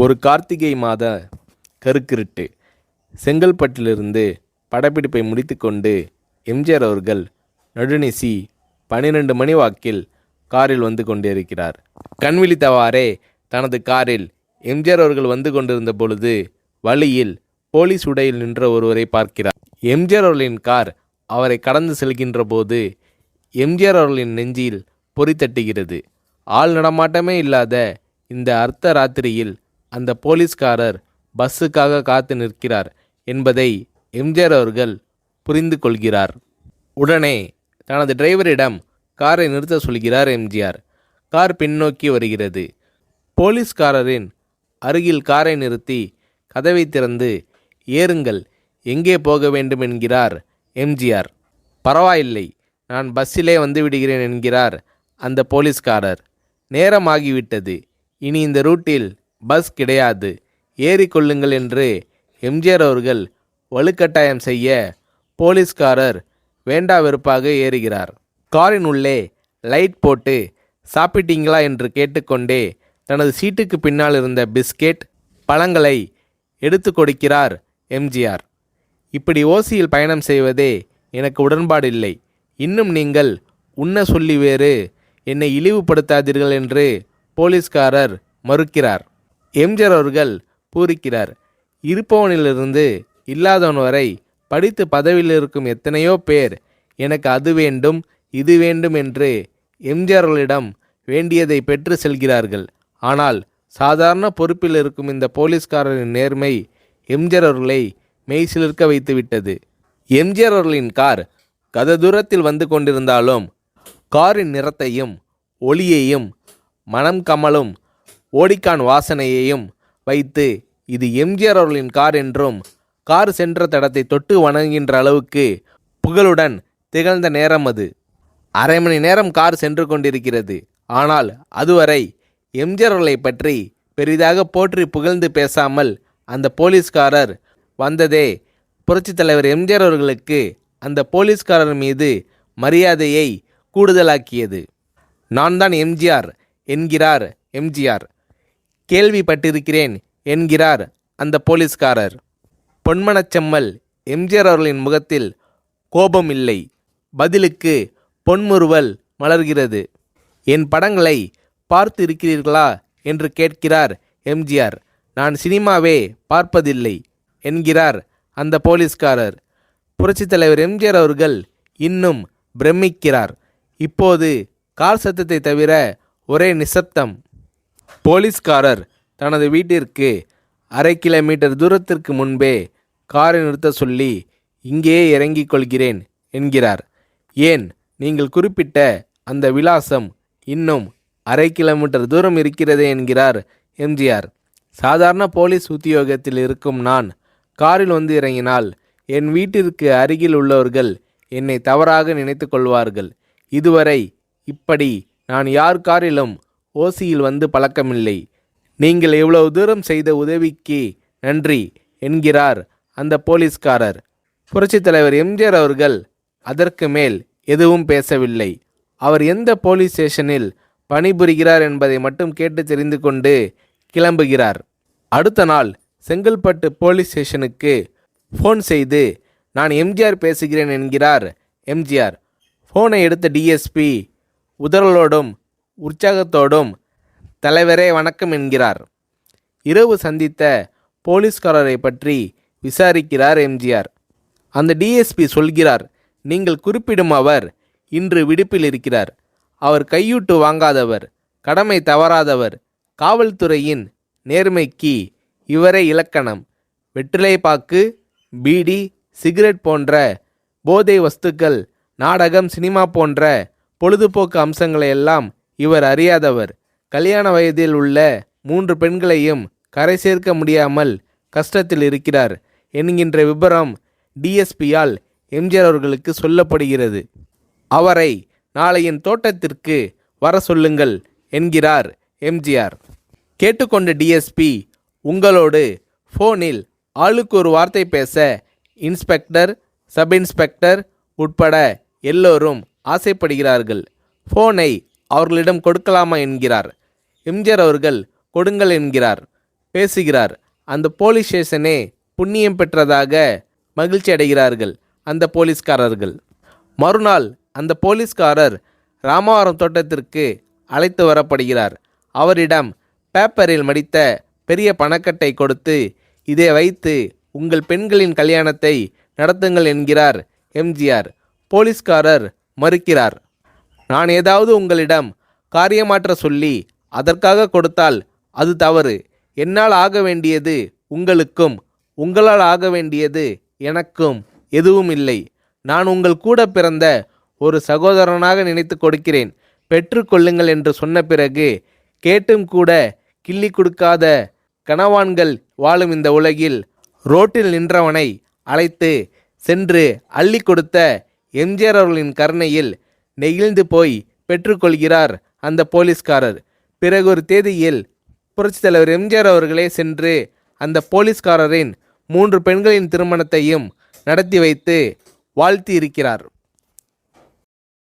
ஒரு கார்த்திகை மாத கருக்கிருட்டு. செங்கல்பட்டிலிருந்து படப்பிடிப்பை முடித்துக்கொண்டு எம்ஜிஆர் அவர்கள் நடுநிசி 12 மணி வாக்கில் காரில் வந்து கொண்டிருக்கிறார். கண் விழித்தவாறே தனது காரில் எம்ஜிஆர் அவர்கள் வந்து கொண்டிருந்த பொழுது வழியில் போலீஸ் உடையில் நின்ற ஒருவரை பார்க்கிறார். எம்ஜிஆர் அவர்களின் கார் அவரை கடந்து செல்கின்ற போது எம்ஜிஆர் அவர்களின் நெஞ்சில் பொறி தட்டுகிறது. ஆள் நடமாட்டமே இல்லாத இந்த அர்த்த ராத்திரியில் அந்த போலீஸ்காரர் பஸ்ஸுக்காக காத்து நிற்கிறார் என்பதை எம்ஜிஆர் அவர்கள் புரிந்து கொள்கிறார். உடனே தனது டிரைவரிடம் காரை நிறுத்த சொல்கிறார் எம்ஜிஆர். கார் பின்னோக்கி வருகிறது. போலீஸ்காரரின் அருகில் காரை நிறுத்தி கதவை திறந்து ஏறுங்கள், எங்கே போக வேண்டும் என்கிறார் எம்ஜிஆர். பரவாயில்லை, நான் பஸ்ஸிலே வந்து விடுகிறேன் என்கிறார் அந்த போலீஸ்காரர். நேரமாகிவிட்டது, இனி இந்த ரூட்டில் பஸ் கிடையாது, ஏறிக்கொள்ளுங்கள் என்று எம்ஜிஆர் அவர்கள் வலுக்கட்டாயம் செய்ய போலீஸ்காரர் வேண்டா வெறுப்பாக ஏறுகிறார். காரின் உள்ளே லைட் போட்டு சாப்பிட்டீங்களா என்று கேட்டுக்கொண்டே தனது சீட்டுக்கு பின்னால் இருந்த பிஸ்கெட் பழங்களை எடுத்து கொடுக்கிறார் எம்ஜிஆர். இப்படி ஓசியில் பயணம் செய்வதே எனக்கு உடன்பாடில்லை. இன்னும் நீங்கள் உண்ண சொல்லி வேறு என்னை இழிவுபடுத்தாதீர்கள் என்று போலீஸ்காரர் மறுக்கிறார். எம்ஜிஆர் அவர்கள் பூரிக்கிறார். இருப்பவனிலிருந்து இல்லாதவன் வரை படித்து பதவியில் இருக்கும் எத்தனையோ பேர் எனக்கு அது வேண்டும் இது வேண்டும் என்று எம்ஜிஆர் அவர்களிடம் வேண்டியதை பெற்று செல்கிறார்கள். ஆனால் சாதாரண பொறுப்பில் இருக்கும் இந்த போலீஸ்காரரின் நேர்மை எம்ஜிஆர் அவர்களை மெய்சிலிர்க்க வைத்துவிட்டது. எம்ஜிஆர் அவர்களின் கார் கத தூரத்தில் வந்து கொண்டிருந்தாலும் காரின் நிறத்தையும் ஒளியையும் மனம் கமலும் ஓடிக்கான் வாசனையையும் வைத்து இது எம்ஜிஆர் அவர்களின் கார் என்றும் கார் சென்ற தடத்தை தொட்டு வணங்குகின்ற அளவுக்கு புகழுடன் திகழ்ந்த நேரம் அது. அரை மணி நேரம் கார் சென்று கொண்டிருக்கிறது. ஆனால் அதுவரை எம்ஜிஆர் அவர்களை பற்றி பெரிதாக போற்றி புகழ்ந்து பேசாமல் அந்த போலீஸ்காரர் வந்ததே புரட்சித் தலைவர் எம்ஜிஆர் அவர்களுக்கு அந்த போலீஸ்காரர் மீது மரியாதையை கூடுதலாக்கியது. நான் தான் எம்ஜிஆர் என்கிறார் எம்ஜிஆர். கேள்விப்பட்டிருக்கிறேன் என்கிறார் அந்த போலீஸ்காரர். பொன்மனச்செம்மல் எம்ஜிஆர் அவர்களின் முகத்தில் கோபம் இல்லை, பதிலுக்கு பொன்முறுவல் மலர்கிறது. என் படங்களை பார்த்து இருக்கிறீர்களா என்று கேட்கிறார் எம்ஜிஆர். நான் சினிமாவே பார்ப்பதில்லை என்கிறார் அந்த போலீஸ்காரர். புரட்சித் தலைவர் எம்ஜிஆர் அவர்கள் இன்னும் பிரமிக்கிறார். இப்போது கார் சத்தத்தை தவிர ஒரே நிசப்தம். போலீஸ்காரர் தனது வீட்டிற்கு 1/2 கிலோமீட்டர் தூரத்திற்கு முன்பே காரை நிறுத்த சொல்லி இங்கேயே இறங்கிக் கொள்கிறேன் என்கிறார். ஏன், நீங்கள் குறிப்பிட்ட அந்த விலாசம் இன்னும் 1/2 கிலோமீட்டர் தூரம் இருக்கிறதே என்கிறார் எம்ஜிஆர். சாதாரண போலீஸ் உத்தியோகத்தில் இருக்கும் நான் காரில் வந்து இறங்கினால் என் வீட்டிற்கு அருகில் உள்ளவர்கள் என்னை தவறாக நினைத்து கொள்வார்கள். இதுவரை இப்படி நான் யார் காரிலும் ஓசியில் வந்து பழக்கமில்லை. நீங்கள் இவ்வளவு தூரம் செய்த உதவிக்கு நன்றி என்கிறார் அந்த போலீஸ்காரர். புரட்சித் தலைவர் எம்ஜிஆர் அவர்கள் அதற்கு மேல் எதுவும் பேசவில்லை. அவர் எந்த போலீஸ் ஸ்டேஷனில் பணிபுரிகிறார் என்பதை மட்டும் கேட்டு தெரிந்து கொண்டு கிளம்புகிறார். அடுத்த நாள் செங்கல்பட்டு போலீஸ் ஸ்டேஷனுக்கு ஃபோன் செய்து நான் எம்ஜிஆர் பேசுகிறேன் என்கிறார் எம்ஜிஆர். ஃபோனை எடுத்த டிஎஸ்பி உதறலோடும் உற்சாகத்தோடும் தலைவரே வணக்கம் என்கிறார். இரவு சந்தித்த போலீஸ்காரரை பற்றி விசாரிக்கிறார் எம்ஜிஆர். அந்த டிஎஸ்பி சொல்கிறார், நீங்கள் குறிப்பிடும் அவர் இன்று விடுப்பில் இருக்கிறார். அவர் கையூட்டு வாங்காதவர், கடமை தவறாதவர், காவல்துறையின் நேர்மைக்கு இவரே இலக்கணம். வெற்றிலை பாக்கு, பீடி, சிகரெட் போன்ற போதை வஸ்துக்கள், நாடகம், சினிமா போன்ற பொழுதுபோக்கு அம்சங்களையெல்லாம் இவர் அறியாதவர். கல்யாண வயதில் உள்ள 3 பெண்களையும் கரை சேர்க்க முடியாமல் கஷ்டத்தில் இருக்கிறார் என்கின்ற விபரம் டிஎஸ்பியால் எம்ஜிஆர் அவர்களுக்கு சொல்லப்படுகிறது. அவரை நாளை என் தோட்டத்திற்கு வர சொல்லுங்கள் என்கிறார் எம்ஜிஆர். கேட்டுக்கொண்ட டிஎஸ்பி உங்களோடு ஃபோனில் ஆளுக்கு ஒரு வார்த்தை பேச இன்ஸ்பெக்டர், சப் இன்ஸ்பெக்டர் உட்பட எல்லோரும் ஆசைப்படுகிறார்கள். ஃபோனை அவர்களிடம் கொடுக்கலாமா என்கிறார். எம்ஜிஆர் அவர்கள் கொடுங்கள் என்கிறார். பேசுகிறார். அந்த போலீஸ் ஸ்டேஷனே புண்ணியம் பெற்றதாக மகிழ்ச்சி அடைகிறார்கள் அந்த போலீஸ்காரர்கள். மறுநாள் அந்த போலீஸ்காரர் ராமவரம் தோட்டத்திற்கு அழைத்து வரப்படுகிறார். அவரிடம் பேப்பரில் மடித்த பெரிய பணக்கட்டை கொடுத்து, இதை வைத்து உங்கள் பெண்களின் கல்யாணத்தை நடத்துங்கள் என்கிறார் எம்ஜிஆர். போலீஸ்காரர் மறுக்கிறார். நான் ஏதாவது உங்களிடம் காரியமாற்ற சொல்லி அதற்காக கொடுத்தால் அது தவறு. என்னால் ஆக வேண்டியது உங்களுக்கும், உங்களால் ஆக வேண்டியது எனக்கும் எதுவும் இல்லை. நான் உங்கள் கூட பிறந்த ஒரு சகோதரனாக நினைத்து கொடுக்கிறேன், பெற்றுக்கொள்ளுங்கள் என்று சொன்ன பிறகு கேட்டும் கூட கிள்ளி கொடுக்காத கனவான்கள் வாழும் இந்த உலகில் ரோட்டில் நின்றவனை அழைத்து சென்று அள்ளி கொடுத்த எம்ஜிஆர் அவர்களின் கருணையில் நெகிழ்ந்து போய் பெற்றுக்கொள்கிறார் அந்த போலீஸ்காரர். பிறகு ஒரு தேதியில் புரட்சித் தலைவர் எம்ஜிஆர் அவர்களே சென்று அந்த போலீஸ்காரரின் 3 பெண்களின் திருமணத்தையும் நடத்தி வைத்து வாழ்த்தி இருக்கிறார்.